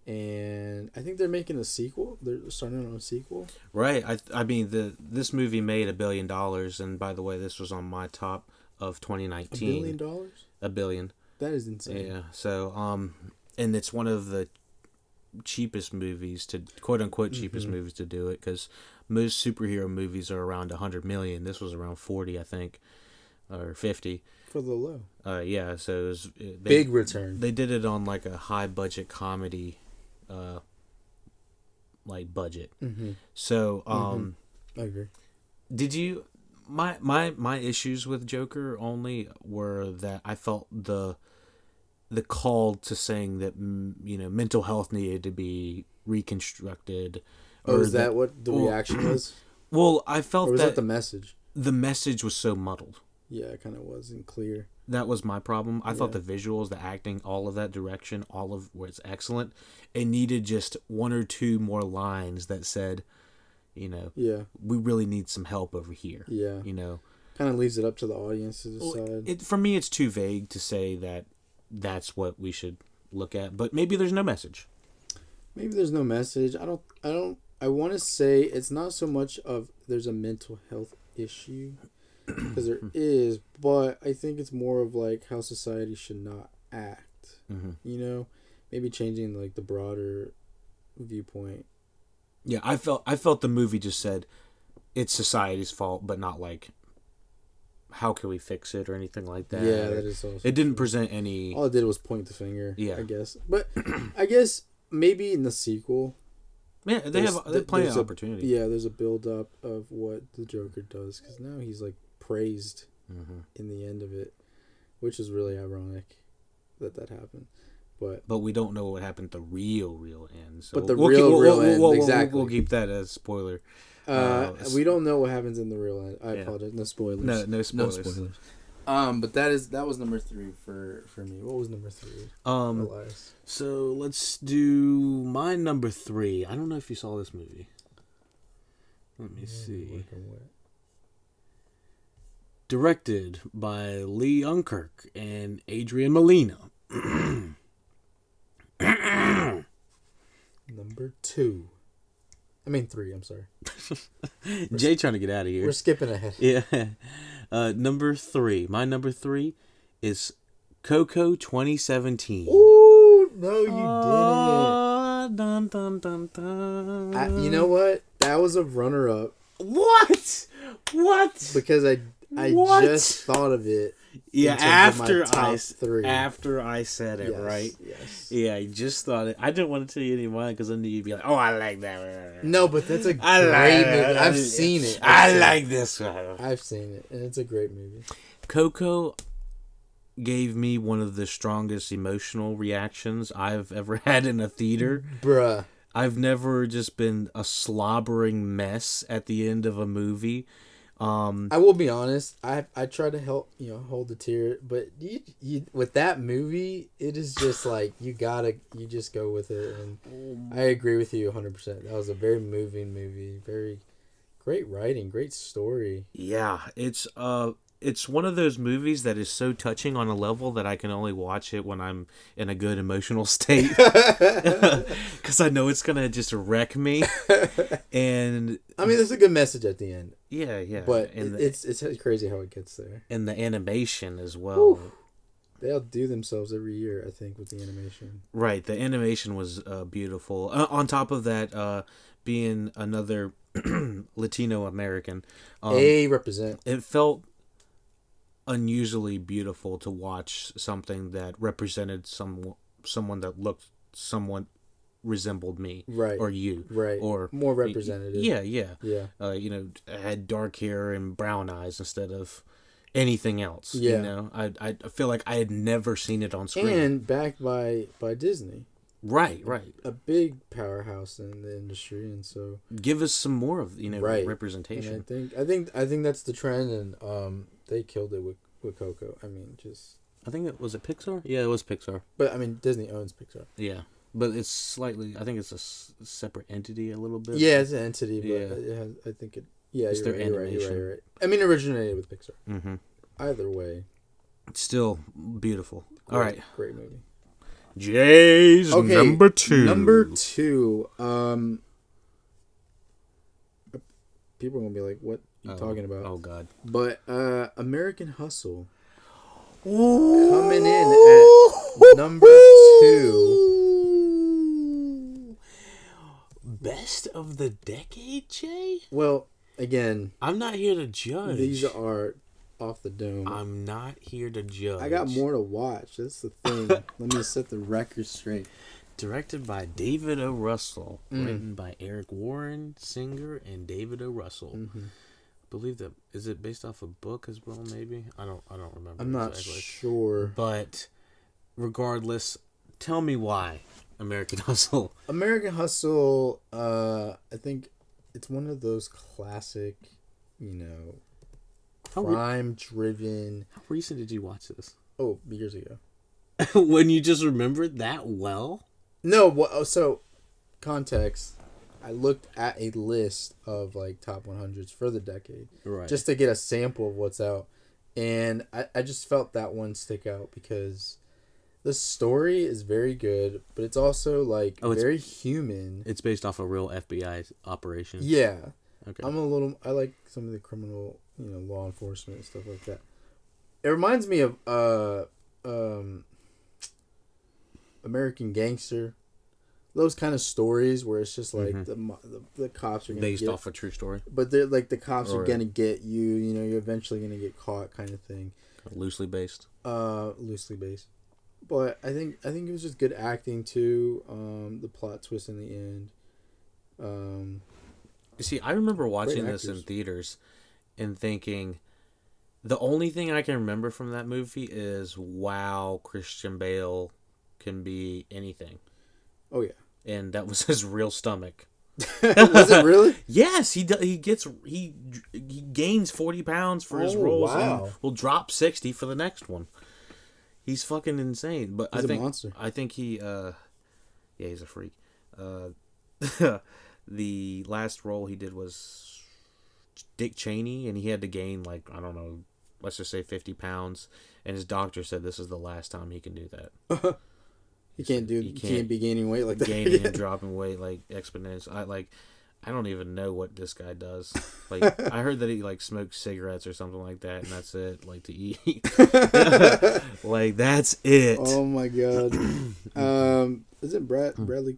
B: And I think they're making a sequel. They're starting on a sequel.
A: Right. I mean, this movie made $1 billion, and by the way, this was on my top of 2019.
B: $1 billion?
A: $1 billion.
B: That is insane.
A: Yeah. So, and it's one of the cheapest movies to quote unquote cheapest movies to do it, because most superhero movies are around 100 million. This was around 40, I think, or 50.
B: For the low.
A: Yeah. So it was
B: big return.
A: They did it on like a high budget comedy. Like budget. So
B: I agree.
A: Did you my issues with Joker only were that I felt the call to saying that mental health needed to be reconstructed.
B: Oh, is that what the reaction was?
A: Well, I felt
B: was that the message? The
A: message was so muddled.
B: Yeah, it kind of wasn't clear.
A: That was my problem. I thought the visuals, the acting, all of that direction, all of where it's excellent. It needed just 1 or 2 more lines that said, we really need some help over here. Yeah.
B: Kind of leaves it up to the audience to decide.
A: For me, it's too vague to say that that's what we should look at. But maybe there's no message.
B: Maybe there's no message. I want to say it's not so much of there's a mental health issue. because there is, but I think it's more of like how society should not act. You know, maybe changing like the broader viewpoint.
A: Yeah, I felt the movie just said it's society's fault, but not like how can we fix it or anything like that.
B: Yeah, that is also.
A: It didn't present any.
B: All it did was point the finger.
A: Yeah,
B: I guess, but I guess maybe in the sequel.
A: Yeah, they have plenty of opportunity.
B: Yeah, there's a build up of what the Joker does because now he's like praised in the end of it, which is really ironic that happened. But
A: we don't know what happened at the real end. So
B: but the real end, exactly.
A: We'll keep that as spoiler.
B: We don't know what happens in the real end. I apologize. No spoilers.
A: No spoilers.
B: No spoilers. But that was number 3 for me. What was number 3? Elias.
A: So let's do my number 3. I don't know if you saw this movie. Let me see. Directed by Lee Unkrich and Adrian Molina.
B: Number 2. I mean 3, I'm sorry.
A: Jay trying to get out of here.
B: We're skipping ahead.
A: Yeah. Number 3. My number 3 is Coco 2017.
B: Ooh, no you didn't.
A: Dun, dun, dun, dun.
B: You know what? That was a runner-up.
A: What?
B: Because I just thought of it.
A: Yeah, after I said it,
B: yes,
A: right?
B: Yes.
A: Yeah, I just thought it. I didn't want to tell you any of mine because I knew you'd be like, "Oh, I like that."
B: No, but that's a great movie. I've seen it.
A: I like this one.
B: I've seen it, and it's a great movie.
A: Coco gave me one of the strongest emotional reactions I've ever had in a theater.
B: Bruh.
A: I've never just been a slobbering mess at the end of a movie.
B: I will be honest. I try to help hold the tear, but you with that movie, it is just like you just go with it, and I agree with you 100%. That was a very moving movie, very great writing, great story.
A: Yeah, it's one of those movies that is so touching on a level that I can only watch it when I'm in a good emotional state. Because I know it's going to just wreck me. And
B: I mean, there's a good message at the end.
A: Yeah.
B: But it's crazy how it gets there.
A: And the animation as well.
B: Oof. They outdo themselves every year, I think, with the animation.
A: Right. The animation was beautiful. On top of that, being another Latino American.
B: Represent.
A: It felt unusually beautiful to watch something that represented someone that looked somewhat resembled me,
B: right,
A: or you,
B: right,
A: or
B: more representative.
A: Yeah. Had dark hair and brown eyes instead of anything else.
B: Yeah,
A: I feel like I had never seen it on screen,
B: and backed by Disney.
A: Right.
B: A big powerhouse in the industry, and so
A: give us some more of representation.
B: And I think that's the trend, and they killed it with Coco. I mean,
A: I think it was Pixar. Yeah, it was Pixar.
B: But I mean, Disney owns Pixar.
A: Yeah, but it's slightly. I think it's a separate entity a little bit.
B: Yeah, it's an entity, but I think it. Yeah,
A: it's
B: you're right. I mean, originated with Pixar.
A: Mm-hmm.
B: Either way,
A: it's still beautiful. All right,
B: great movie.
A: Jay's number 2.
B: Number 2. People are gonna be like, "What are you talking about?"
A: Oh God!
B: But American Hustle
A: Ooh.
B: coming in at number 2.
A: Best of the decade, Jay?
B: Well, again,
A: I'm not here to judge.
B: These are off the dome.
A: I'm not here to judge.
B: I got more to watch. That's the thing. Let me set the record straight.
A: Directed by David O. Russell. Written by Eric Warren, Singer, and David O. Russell.
B: Mm-hmm.
A: I believe that is it based off a book as well, maybe? I don't remember.
B: I'm not sure.
A: But regardless, tell me why American Hustle.
B: American Hustle, I think it's one of those classic, crime-driven.
A: How recent did you watch this?
B: Oh, years ago.
A: When you just remembered that well?
B: No, so context. I looked at a list of like top 100s for the decade,
A: right?
B: Just to get a sample of what's out, and I just felt that one stick out because the story is very good, but it's also like very human.
A: It's based off a real FBI operation.
B: Yeah.
A: Okay.
B: I like some of the criminal law enforcement and stuff like that. It reminds me of American Gangster. Those kind of stories where it's just like the cops are gonna
A: based off a true story,
B: but they're like the cops are gonna get you. You're eventually gonna get caught, kind of thing.
A: Loosely based.
B: Loosely based, but I think it was just good acting too. The plot twist in the end.
A: You see, I remember watching this in theaters and thinking, the only thing I can remember from that movie is, wow, Christian Bale can be anything.
B: Oh yeah.
A: And that was his real stomach.
B: Was it really?
A: Yes, he gains 40 pounds for his roles.
B: Wow.
A: And will drop 60 for the next one. He's fucking insane. But
B: He's a monster.
A: I think he's a freak. The last role he did was Dick Cheney, and he had to gain, like, I don't know, let's just say 50 pounds. And his doctor said this is the last time he can do that.
B: You can't be gaining weight like that.
A: Gaining and dropping weight like exponentially. I don't even know what this guy does. Like, I heard that he like smokes cigarettes or something like that, and that's it. Like, to eat. Like, that's it.
B: Oh my god. Isn't Bradley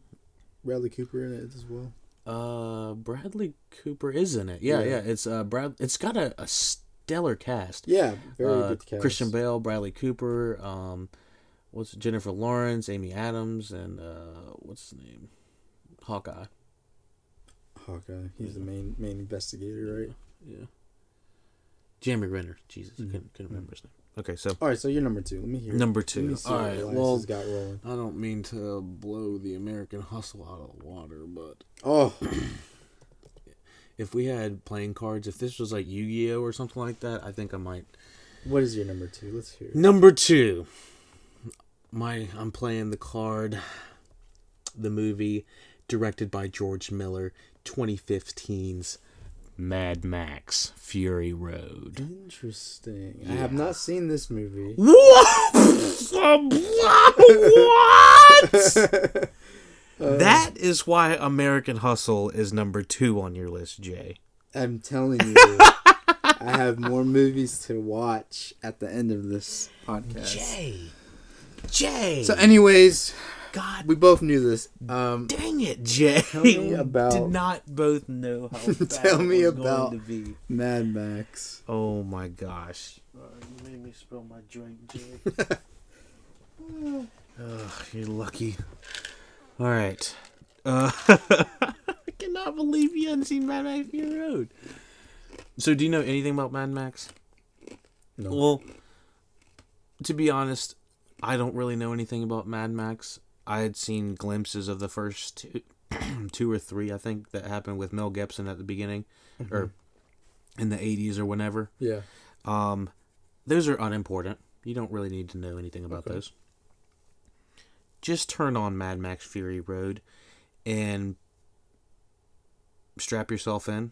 B: Cooper in it as well?
A: Bradley Cooper is in it. Yeah. It's It's got a stellar cast.
B: Yeah, very good cast.
A: Christian Bale, Bradley Cooper. What's Jennifer Lawrence, Amy Adams, and what's his name? Hawkeye.
B: He's the main investigator, right?
A: Yeah. Jeremy Renner. Jesus, I couldn't remember his name. Okay, so.
B: All right, so you're number 2. Let me hear.
A: Number 2.
B: All right. Well, got rolling.
A: I don't mean to blow the American Hustle out of the water, but if we had playing cards, if this was like Yu-Gi-Oh or something like that, I think I might.
B: What is your number 2? Let's hear it.
A: Number 2. I'm playing the card, the movie, directed by George Miller, 2015's Mad Max: Fury Road.
B: Interesting. Yeah. I have not seen this movie.
A: What? That is why American Hustle is number 2 on your list, Jay.
B: I'm telling you, I have more movies to watch at the end of this podcast. Jay. So, anyways,
A: God,
B: we both knew this.
A: Dang it, Jay.
B: Tell me about.
A: Did not both know how bad
B: tell me
A: it was
B: about
A: going to be.
B: Mad Max.
A: Oh my gosh! You made me spill my drink, Jay. You're lucky. All right. I cannot believe you hadn't seen Mad Max Fury Road. So, do you know anything about Mad Max?
B: No.
A: Well, to be honest, I don't really know anything about Mad Max. I had seen glimpses of the first two or three, I think, that happened with Mel Gibson at the beginning, or in the 80s or whenever.
B: Yeah.
A: Those are unimportant. You don't really need to know anything about those. Just turn on Mad Max Fury Road and strap yourself in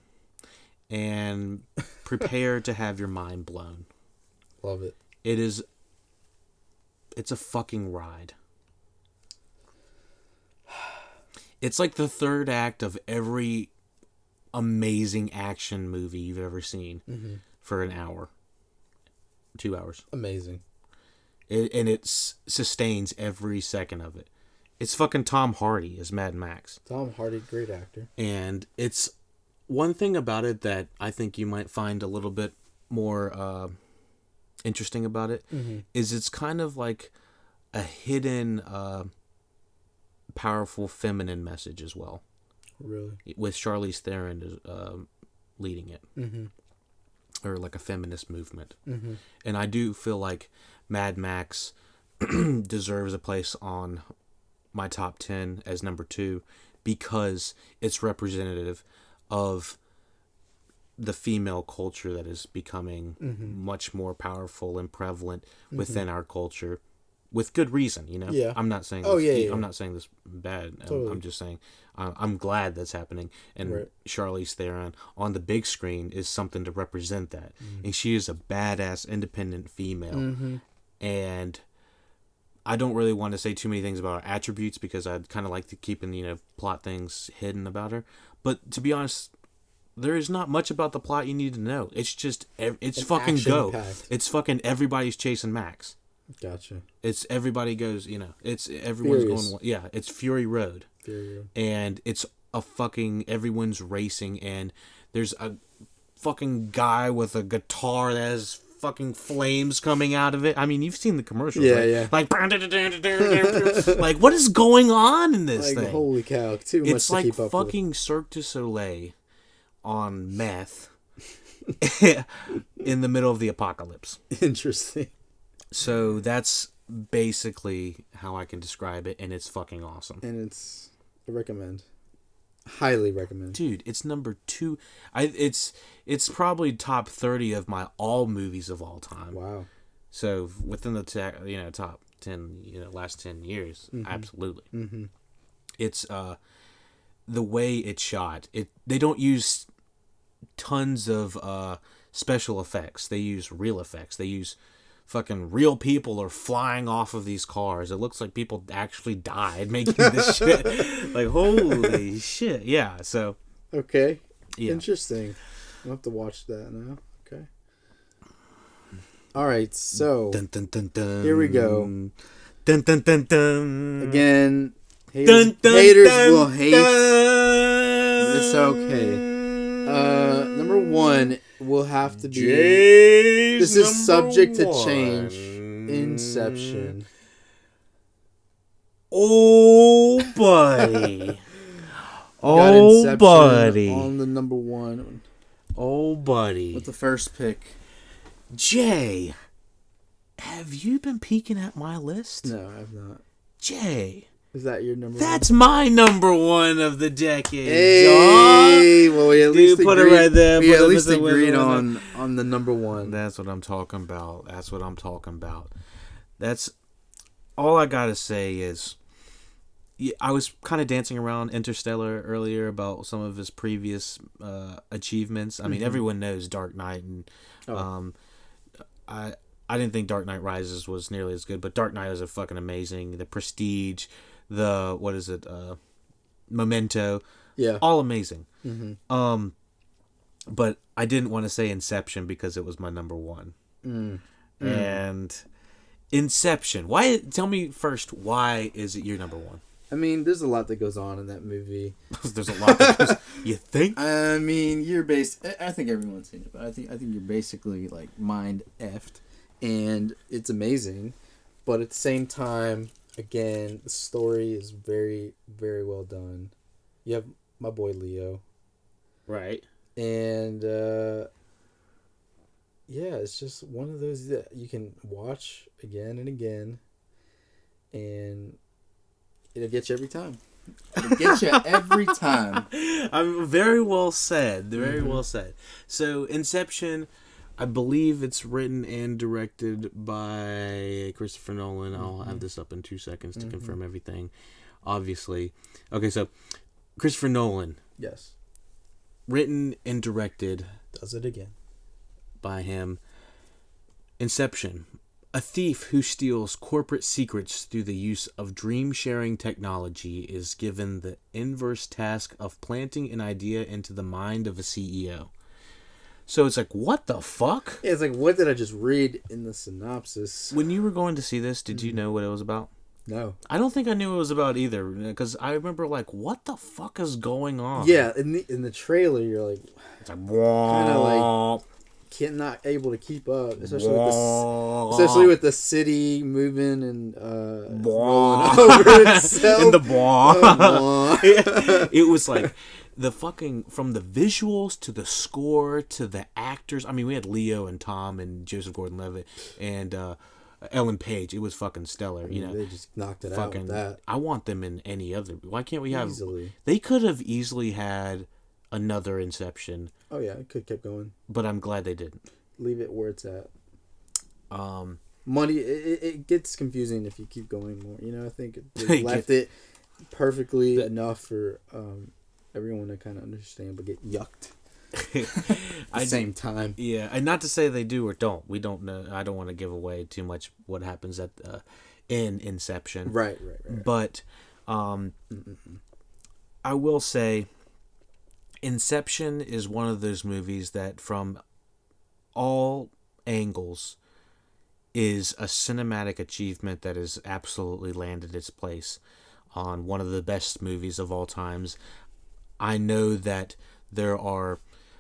A: and prepare to have your mind blown.
B: Love it.
A: It's a fucking ride. It's like the third act of every amazing action movie you've ever seen for an hour. 2 hours.
B: Amazing.
A: And it sustains every second of it. It's fucking Tom Hardy as Mad Max.
B: Tom Hardy, great actor.
A: And it's one thing about it that I think you might find a little bit more interesting about it is it's kind of like a hidden powerful feminine message as well.
B: Really?
A: With Charlize Theron leading it. Or like a feminist movement. And I do feel like Mad Max deserves a place on my top 10 as number 2 because it's representative of the female culture that is becoming much more powerful and prevalent within our culture, with good reason, you know.
B: Yeah.
A: I'm not saying. I'm not saying this bad.
B: Totally.
A: I'm just saying I'm glad that's happening. And Charlize Theron on the big screen is something to represent that, and she is a badass independent female. And I don't really want to say too many things about her attributes because I'd kind of like to keep plot things hidden about her. But to be honest, there is not much about the plot you need to know. It's just it's fucking go.
B: Packed.
A: It's fucking everybody's chasing Max.
B: Gotcha.
A: It's everybody goes, it's everyone's
B: Furious.
A: going. Yeah, it's Fury Road.
B: Fury Road.
A: And it's a fucking everyone's racing, and there's a fucking guy with a guitar that has fucking flames coming out of it. I mean, you've seen the commercials, right?
B: Yeah.
A: Like, like, what is going on in this thing?
B: Holy cow! Too much
A: It's
B: to
A: like
B: keep up
A: fucking Cirque du Soleil on meth in the middle of the apocalypse.
B: with. Interesting.
A: So that's basically how I can describe it, and it's fucking awesome.
B: And I recommend. Highly recommend.
A: Dude, it's number 2. It's probably top 30 of my all movies of all time.
B: Wow.
A: So within the top 10, last 10 years, absolutely.
B: Mm-hmm.
A: It's the way it's shot. They don't use tons of special effects. They use real effects. They use fucking real people are flying off of these cars. It looks like people actually died making this shit. Like, holy shit. Yeah, so.
B: Okay.
A: Yeah.
B: Interesting. I'll have to watch that now. Okay. All right, so.
A: Dun, dun, dun, dun.
B: Here we go.
A: Dun, dun, dun, dun.
B: Again,
A: Dun, dun,
B: haters
A: dun,
B: will hate.
A: dun.
B: It's okay. Number 1 will have to be.
A: Jay's
B: This is subject to
A: number
B: change.
A: 1.
B: Inception.
A: Oh, buddy.
B: Got
A: Oh,
B: Inception
A: buddy.
B: on the number 1
A: Oh, buddy.
B: with the first pick.
A: Jay, have you been peeking at my list?
B: No, I have not.
A: Jay,
B: Is that your number 1?
A: that's my number 1 of the decade.
B: Hey, well, we at least
A: put it
B: agreed,
A: right there.
B: We
A: Put
B: at
A: it
B: least
A: with the-
B: agreed
A: with
B: on the number 1.
A: That's what I'm talking about. That's what I'm talking about. That's all I gotta say is, I was kind of dancing around Interstellar earlier about some of his previous achievements. I mean, everyone knows Dark Knight, and I didn't think Dark Knight Rises was nearly as good, but Dark Knight is a fucking amazing. The Prestige, Memento,
B: Yeah.
A: all amazing.
B: Mm-hmm.
A: But I didn't want to say Inception because it was my number 1. And Inception. Why? Tell me first, why is it your number 1?
B: I mean, there's a lot that goes on in that movie.
A: There's a lot that goes, you think?
B: I mean, I think everyone's seen it, but I think you're basically like mind effed, and it's amazing. But at the same time, again, the story is very, very well done. You have my boy Leo,
A: Right.
B: and yeah, it's just one of those that you can watch again and again, and it'll get you every time. It'll get you every time.
A: I'm very well said. Very well said. So Inception, I believe it's written and directed by Christopher Nolan. I'll have this up in 2 seconds to confirm everything. Obviously. Okay, so Christopher Nolan.
B: Yes.
A: Written and directed
B: Does it again.
A: by him. Inception. A thief who steals corporate secrets through the use of dream-sharing technology is given the inverse task of planting an idea into the mind of a CEO. So it's like, what the fuck?
B: Yeah, it's like, what did I just read in the synopsis?
A: When you were going to see this, did you know what it was about?
B: No.
A: I don't think I knew what it was about either, because I remember like, what the fuck is going on?
B: Yeah, in the trailer, you're like,
A: It's like,
B: kind of like, not able to keep up, especially with the city moving and rolling over itself.
A: In the ball.
B: Oh,
A: It was like the fucking, from the visuals to the score to the actors. I mean, we had Leo and Tom and Joseph Gordon-Levitt and Ellen Page. It was fucking stellar. You know,
B: they just knocked it
A: fucking,
B: out with that.
A: I want them in any other. Why can't we have?
B: Easily.
A: They could have easily had another Inception.
B: Oh yeah, it could keep going.
A: But I'm glad they didn't.
B: Leave it where it's at. Money, it gets confusing if you keep going more. You know, I think they left it perfectly enough for everyone to kind of understand, but get yucked at the same time.
A: Yeah, and not to say they do or don't. We don't know. I don't want to give away too much what happens at in Inception.
B: Right.
A: But I will say, Inception is one of those movies that from all angles is a cinematic achievement that has absolutely landed its place on one of the best movies of all times. I know that there are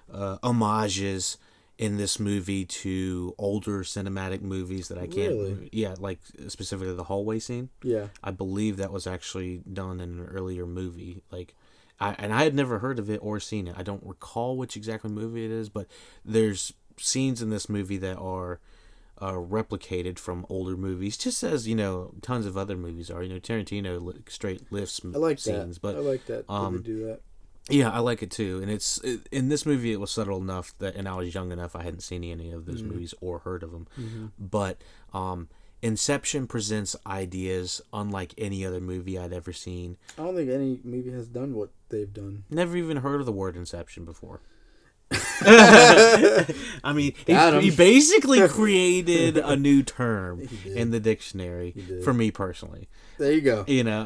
A: homages in this movie to older cinematic movies that I can't...
B: Really?
A: Yeah, like specifically the hallway scene.
B: Yeah.
A: I believe that was actually done in an earlier movie. I had never heard of it or seen it. I don't recall which exactly movie it is, but there's scenes in this movie that are replicated from older movies, just as, tons of other movies are. Tarantino straight lifts
B: I like
A: scenes.
B: that.
A: But
B: I like that. They do that.
A: yeah, I like it too. And in this movie, it was subtle enough that, and I was young enough, I hadn't seen any of those movies or heard of them.
B: Mm-hmm.
A: But Inception presents ideas unlike any other movie I'd ever seen.
B: I don't think any movie has done what they've done.
A: Never even heard of the word Inception before. I mean, he basically created a new term in the dictionary for me personally.
B: There you go.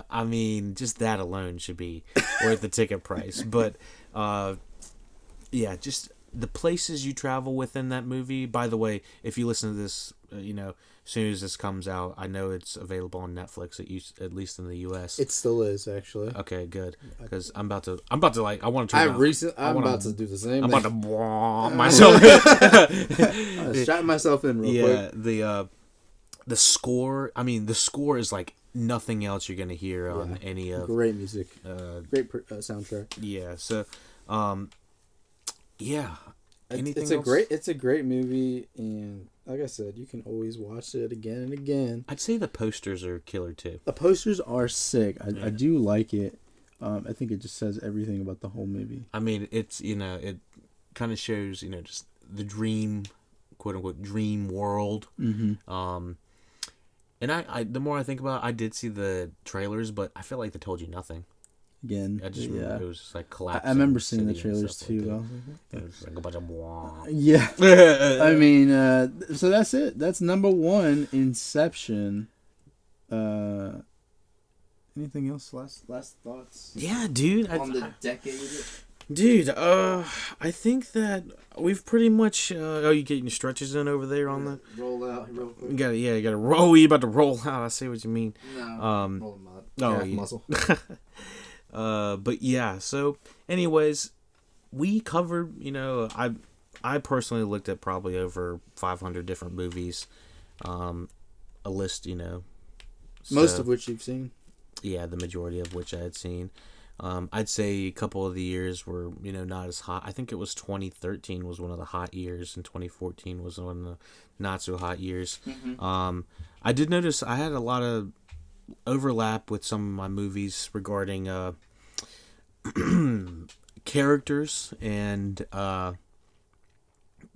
A: I mean, just that alone should be worth the ticket price. But, yeah, just the places you travel within that movie. By the way, if you listen to this, as soon as this comes out, I know it's available on Netflix, at least in the U.S.
B: It still is, actually.
A: Okay, good. Because I'm about to I want to.
B: I'm about to do the same.
A: I'm about to myself.
B: Shot myself in real quick.
A: Yeah, the score. I mean, the score is like nothing else you're gonna hear on any of.
B: Great music. Great soundtrack.
A: Yeah. So, yeah.
B: It's a great movie, and like I said, you can always watch it again and again.
A: I'd say the posters are killer too.
B: The posters are sick. I do like it. I think it just says everything about the whole movie.
A: I mean, it's it kind of shows just the dream, quote unquote, dream world.
B: Mm-hmm.
A: And I the more I think about it, I did see the trailers, but I feel like they told you nothing.
B: Again,
A: I just remember it was just like collapsing.
B: I remember seeing the trailers too, though.
A: It was like a bunch of
B: yeah. I mean, so that's it. That's number one, Inception. Anything else? Last thoughts?
A: Yeah, dude.
B: On the decade.
A: Dude, I think that we've pretty much. You getting your stretches in over there on the
B: roll out real quick.
A: You gotta roll. You about to roll out? I see what you mean.
B: No, roll them out.
A: Oh, yeah.
B: Muscle.
A: But yeah. So, anyways, we covered. I personally looked at probably over 500 different movies. A list.
B: Most of which you've seen.
A: Yeah, the majority of which I had seen. I'd say a couple of the years were, not as hot. I think it was 2013 was one of the hot years, and 2014 was one of the not so hot years.
B: Mm-hmm.
A: I did notice I had a lot of overlap with some of my movies regarding characters and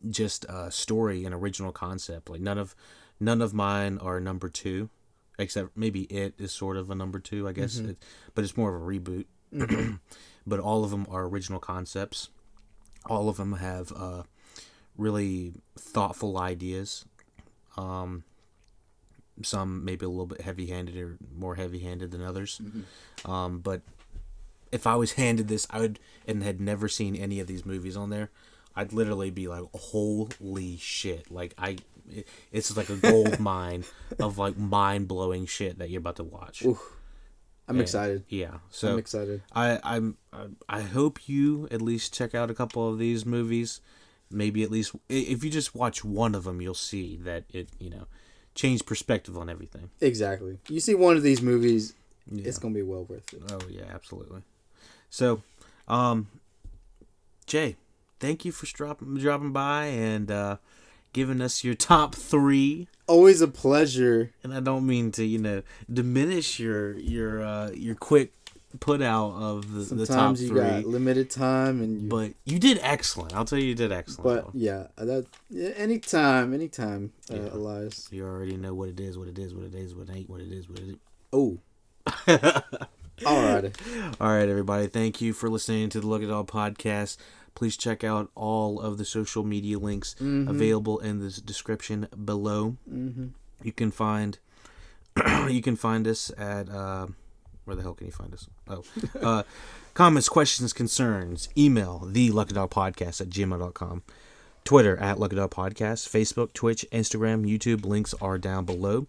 A: just story and original concept. Like none of mine are number two. Except maybe It is sort of a number two, I guess.
B: Mm-hmm.
A: But it's more of a reboot. Mm-hmm. But all of them are original concepts. All of them have really thoughtful ideas. Some maybe a little bit heavy-handed or more heavy-handed than others. Mm-hmm. But if I was handed this, and had never seen any of these movies on there, I'd literally be like, holy shit. Like, it's like a gold mine of like mind-blowing shit that you're about to watch.
B: I'm excited.
A: Yeah, so
B: I'm excited.
A: I hope you at least check out a couple of these movies. Maybe at least if you just watch one of them, you'll see that it changed perspective on everything.
B: Exactly. You see one of these movies, it's gonna be well worth it.
A: Oh yeah, absolutely. So, Jay, thank you for dropping by and giving us your top 3.
B: Always a pleasure.
A: And I don't mean to, diminish your quick put out of the top 3.
B: Sometimes you got limited time,
A: but you did excellent. I'll tell you did excellent.
B: But anytime, Elias.
A: You already know what it is, what it is, what it is, what it ain't, what it is, what it is.
B: Oh. Alrighty.
A: All right, everybody. Thank you for listening to the Look It All podcast. Please check out all of the social media links available in the description below. Mm-hmm. You can find us at Where the hell can you find us? Comments, questions, concerns, email theluckydogpodcast@gmail.com. Twitter @LuckyDogPodcast. Facebook, Twitch, Instagram, YouTube. Links are down below.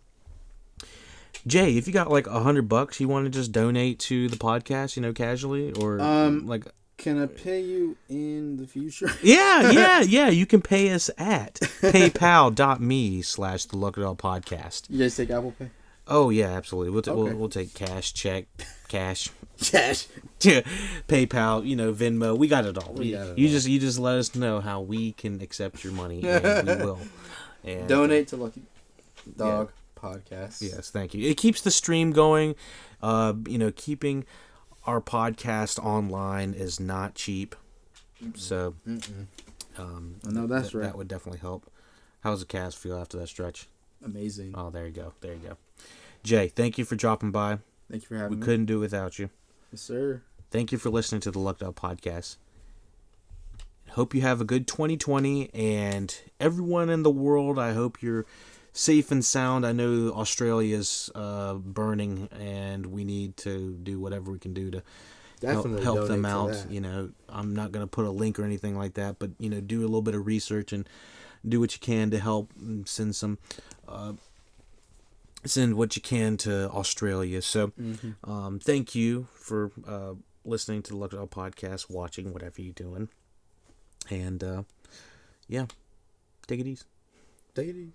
A: Jay, if you got like $100 you want to just donate to the podcast, casually, or like...
B: Can I pay you in the future?
A: Yeah. You can pay us at paypal.me/theluckydogpodcast.
B: You guys take Apple Pay?
A: Oh yeah, absolutely. We'll take cash, check, cash,
B: cash,
A: PayPal, Venmo. We got it all. You just let us know how we can accept your money, and we will. And
B: donate to Lucky Dog Podcast.
A: Yes, thank you. It keeps the stream going. Keeping our podcast online is not cheap. So,
B: I know that's right.
A: That would definitely help. How's the cast feel after that stretch?
B: Amazing.
A: Oh, there you go. Jay, thank you for dropping by.
B: Thank you for having me.
A: We couldn't do it without you.
B: Yes, sir.
A: Thank you for listening to the LuckyDog Podcast. Hope you have a good 2020, and everyone in the world, I hope you're safe and sound. I know Australia's burning, and we need to do whatever we can do to help them out. I'm not going to put a link or anything like that, but do a little bit of research and do what you can to help, and send what you can to Australia. So, thank you for listening to the LuckyDog Podcast, watching, whatever you're doing. And, take it easy.
B: Take it easy.